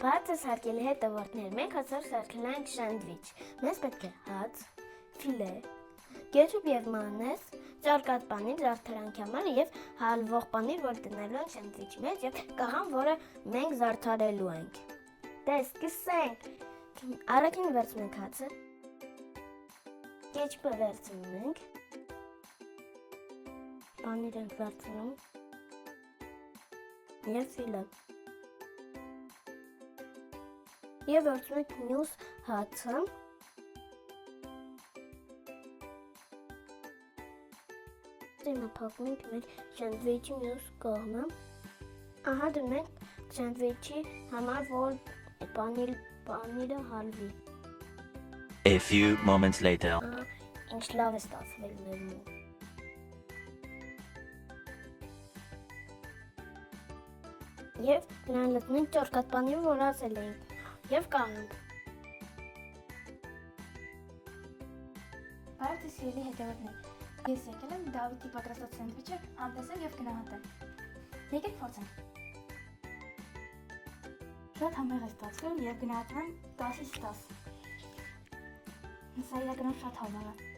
Բարձր սարքելի հետևորդներ, մենք հացով սարքել ենք սանդվիչ, մեզ պետք է հաց, ֆիլե, կետչուպ և մանես, ճարպկած պանիր զարդարանքի համար և հալվող պանիր, որ դնելու ենք սանդվիչի մեջ և կաղան, որը մենք զարդարելու ենք։ Դե սկսենք։ Առաջին վերցնում ենք հացը, կետչուպը վերցնում ենք, պանիր ենք վերցնում և ֆիլե։ Եվ վերցնում ենք մյուս հացը, հիմա փակում ենք մեր սանդվիչի մյուս կողմը, ահա դնում ենք սանդվիչի համար, որ պանիրը հալվի։ A few moments later. Ինչ լավ է ստացվել մեր մոտ։ Եվ նրան լցնում ենք ճարպկած պանիրը, որ ասել էինք, և կաղանք։ Բարև ձեզ սիրելի հետևորդներ, ես եկել եմ Դավիթի պատրաստած սանդվիչը համտեսել և գնահատել։ Եկեք փորձենք։ Շատ համեղ է ստացվել և գնահատում եմ 10-ից 10։ Սա իրականում շատ համեղ է։